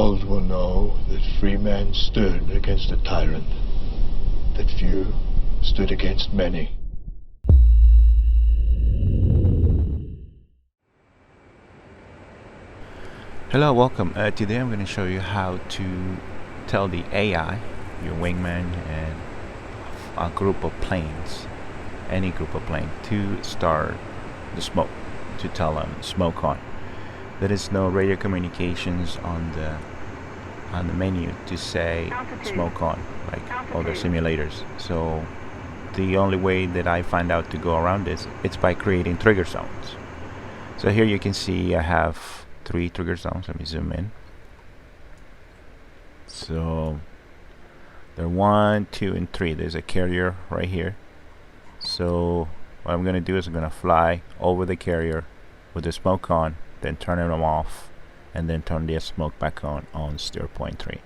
world will know that free men stood against a tyrant, that few stood against many. Hello, welcome. Today I'm going to show you how to tell the AI, your wingman, and a group of planes, any group of plane, to start the smoke, to tell them smoke on. There is no radio communications on the menu to say smoke on, like other simulators. So the only way that I find out to go around this, it's by creating trigger zones. So here you can see I have 3 trigger zones. Let me zoom in. So there are 1, 2, and 3. There's a carrier right here. So what I'm going to do is I'm going to fly over the carrier with the smoke on, then turn them off, and then turn the smoke back on steer point 3.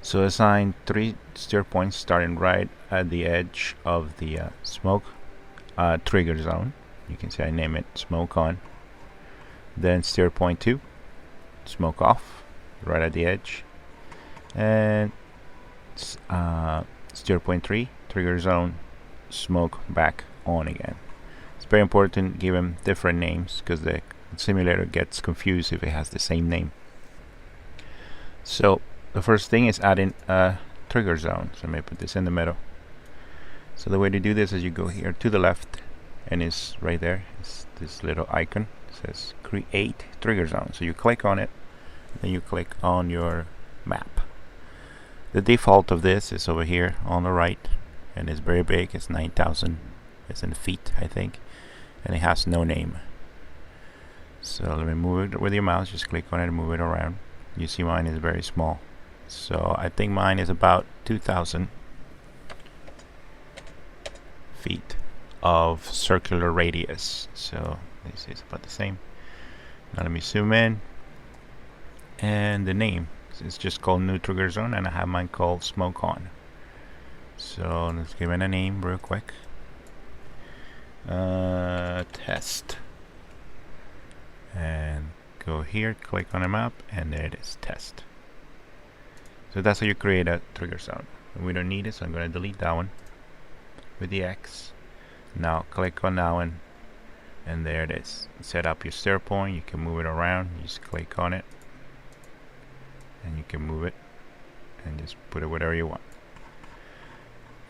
So assign 3 steer points starting right at the edge of the smoke trigger zone. You can see I name it smoke on. Then steer point 2, smoke off, right at the edge, and steer point 3, trigger zone, smoke back on again. It's very important to give them different names because the simulator gets confused if it has the same name. So the first thing is adding a trigger zone. So let me put this in the middle. So the way to do this is you go here to the left, and it's right there. It's this little icon. Says create trigger zone. So you click on it, then you click on your map. The default of this is over here on the right, and it's very big. It's 9,000. It's in feet, I think, and it has no name. So let me move it with your mouse. Just click on it and move it around. You see mine is very small. So I think mine is about 2,000 feet of circular radius. So this is about the same. Now let me zoom in, and the name is just called new trigger zone, and I have mine called smoke on. So let's give it a name real quick. Test, and go here, click on the map, and there it is, test. So that's how you create a trigger zone. We don't need it, so I'm going to delete that one with the X. Now click on that one, and there it is. Set up your steer point. You can move it around. You just click on it, and you can move it and just put it wherever you want.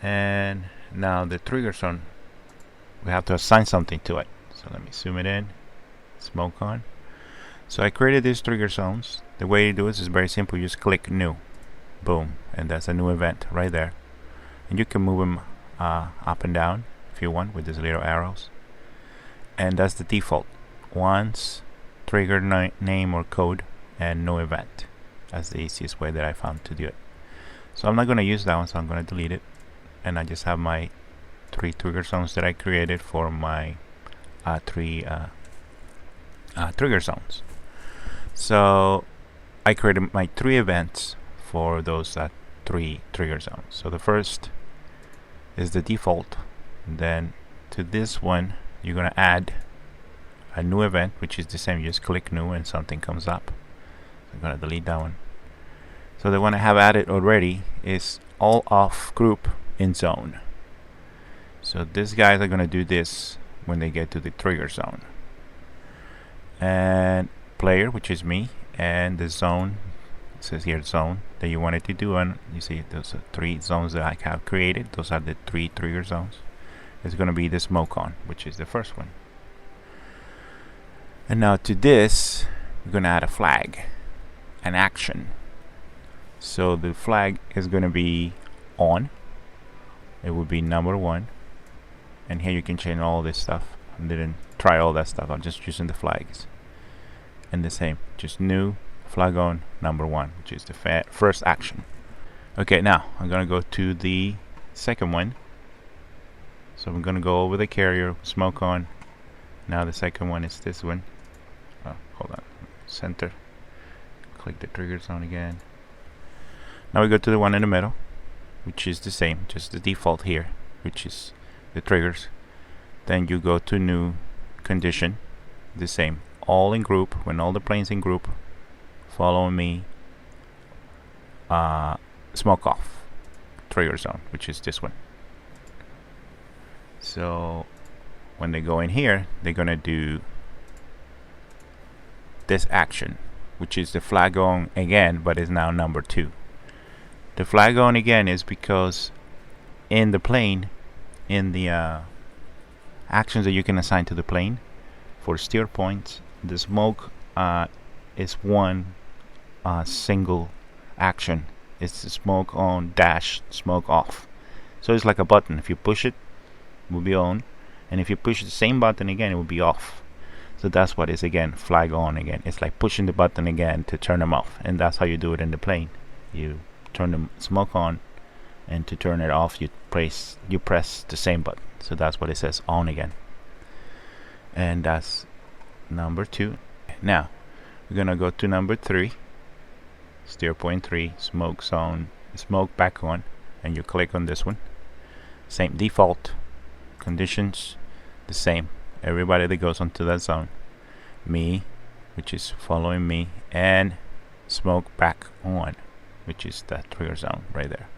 And now the trigger zone, we have to assign something to it. So let me zoom it in, smoke on. So I created these trigger zones. The way you do this is very simple. You just click new, boom, and that's a new event right there. And you can move them up and down if you want with these little arrows. And that's the default. Once, trigger name or code, and no event. That's the easiest way that I found to do it. So I'm not going to use that one, so I'm going to delete it. And I just have my 3 trigger zones that I created for my 3 trigger zones. So I created my 3 events for those 3 trigger zones. So the first is the default. And then to this one, you're going to add a new event, which is the same. You just click new and something comes up. So I'm going to delete that one. So the one I have added already is all off group in zone. So these guys are going to do this when they get to the trigger zone. And player, which is me, and the zone, it says here zone, that you wanted to do. And you see those are 3 zones that I have created. Those are the 3 trigger zones. It's going to be the smoke on, which is the first one. And now to this, we're going to add a flag, an action. So the flag is going to be on. It will be number 1. And here you can change all this stuff. I didn't try all that stuff. I'm just using the flags. And the same, just new, flag on, number 1, which is the first action. Okay, now I'm going to go to the second one. So I'm going to go over the carrier, smoke on. Now the second one is this one. Oh, hold on, center. Click the trigger zone again. Now we go to the one in the middle, which is the same, just the default here, which is the triggers. Then you go to new condition, the same, all in group. When all the planes in group, follow me smoke off trigger zone, which is this one. So when they go in here, they're gonna do this action, which is the flag on again, but is now number 2. The flag on again is because in the plane, in the actions that you can assign to the plane for steer points, the smoke is one single action. It's the smoke on dash smoke off. So it's like a button. If you push it, it will be on, and if you push the same button again, it will be off. So that's what is again flag on again. It's like pushing the button again to turn them off, and that's how you do it in the plane. You turn the smoke on, and to turn it off, you press the same button. So that's what it says, on again. And that's number 2. Now we're gonna go to number 3, steer point 3, smoke zone, smoke back on, and you click on this one. Same default conditions, the same. Everybody that goes onto that zone, me, which is following me, and smoke back on, which is that trigger zone right there.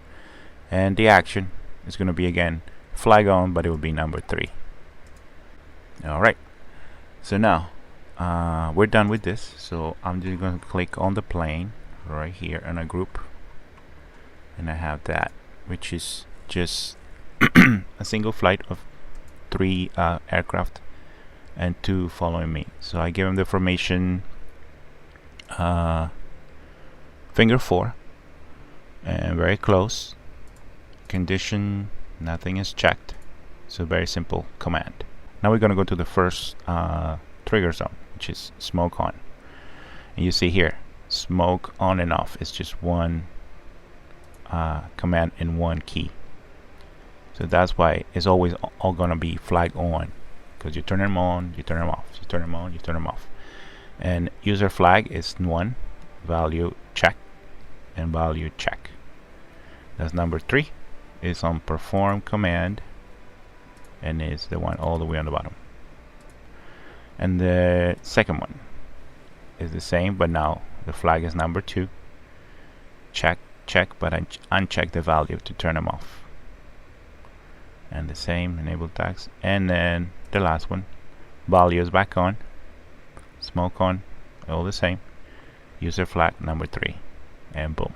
And the action is going to be again flag on, but it will be number 3. Alright, so now we're done with this. So I'm just going to click on the plane right here in a group, and I have that, which is just a single flight of 3 aircraft and 2 following me. So I give them the formation finger 4 and very close. Condition, nothing is checked. So very simple command. Now we're going to go to the first trigger zone, which is smoke on. And you see here, smoke on and off is just one command in one key. So that's why it's always all gonna be flag on, because you turn them on, you turn them off, you turn them on, you turn them off. And user flag is 1, value check, and value check. That's number 3. It's on perform command, and is the one all the way on the bottom. And the second one is the same, but now the flag is number 2. Check, check, but uncheck the value to turn them off. And the same, enable tags. And then the last one, value is back on, smoke on, all the same. User flag number 3, and boom.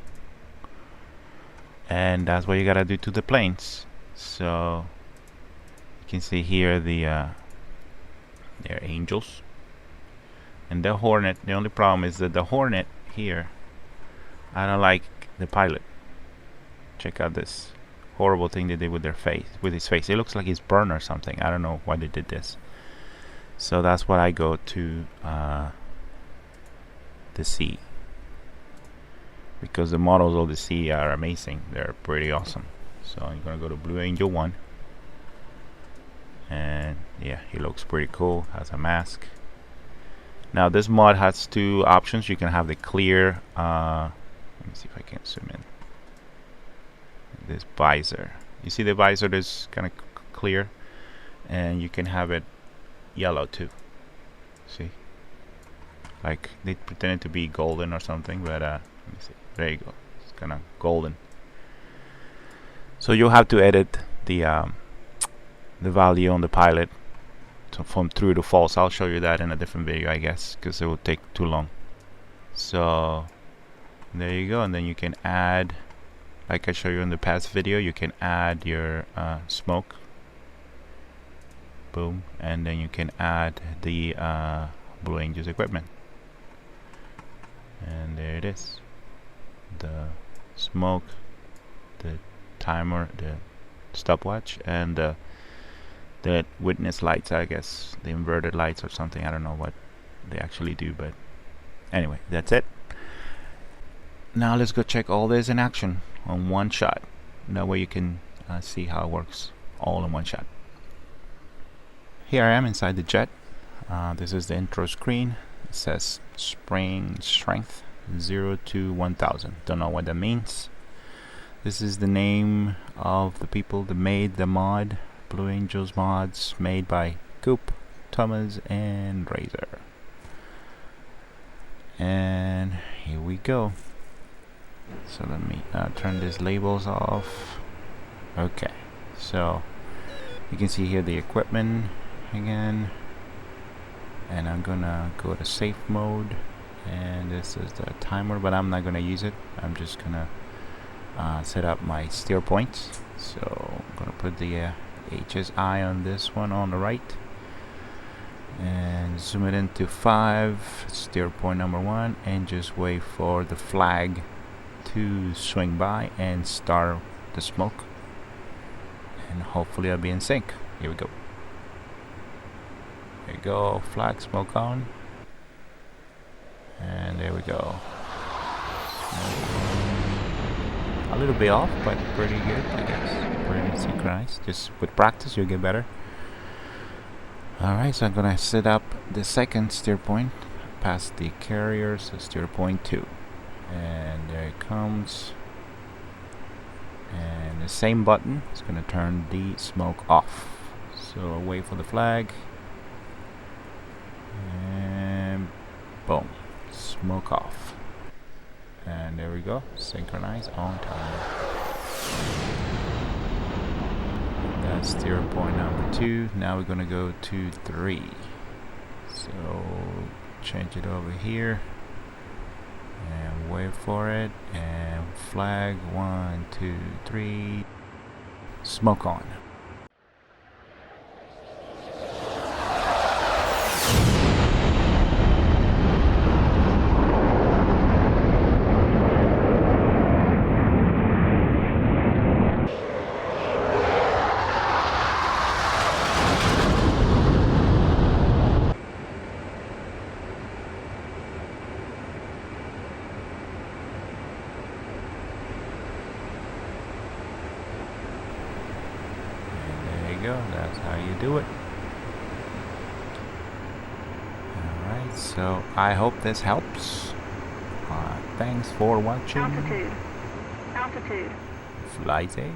And that's what you gotta do to the planes. So you can see here they're angels. And the Hornet, the only problem is that the Hornet here, I don't like the pilot. Check out this horrible thing they did with his face. It looks like he's burned or something. I don't know why they did this. So that's why I go to the C, because the models of the C are amazing. They're pretty awesome. So I'm gonna go to Blue Angel 1, and yeah, he looks pretty cool. Has a mask. Now this mod has 2 options. You can have the clear let me see if I can zoom in. This visor, you see the visor is kind of clear, and you can have it yellow too. See, like they pretend to be golden or something, but let me see. There you go. It's kind of golden. So you'll have to edit the value on the pilot from true to false. I'll show you that in a different video, I guess, because it will take too long. So there you go, and then you can add, like I showed you in the past video, you can add your smoke. Boom, and then you can add the Blue Angels equipment, and there it is. The smoke, the timer, the stopwatch, and the witness lights, I guess, the inverted lights or something. I don't know what they actually do, but anyway, that's it. Now let's go check all this in action on one shot. That way you can see how it works all in one shot. Here I am inside the jet. This is the intro screen. It says spring strength 0 to 1000. Don't know what that means. This is the name of the people that made the mod, Blue Angels mods, made by Coop, Thomas, and Razor. And here we go. So let me turn these labels off. Okay, so you can see here the equipment again, and I'm gonna go to safe mode, and this is the timer, but I'm not gonna use it. I'm just gonna set up my steer points. So I'm gonna put the HSI on this one on the right and zoom it into 5, steer point number 1, and just wait for the flag to swing by and start the smoke, and hopefully I'll be in sync. Here we go. There you go, flag smoke on, and there we go. A little bit off, but pretty good, I guess. Pretty synchronized. Just with practice, you'll get better. Alright, so I'm gonna set up the second steer point past the carrier, so steer point 2. And there it comes. And the same button is gonna turn the smoke off. So I'll wait for the flag. And boom. Smoke off. And there we go. Synchronize on time. That's steer point number 2. Now we're gonna go to 3. So change it over here and wait for it, and flag 1, 2, 3, smoke on. That's how you do it. Alright, so I hope this helps. Thanks for watching. Altitude. Fly safe.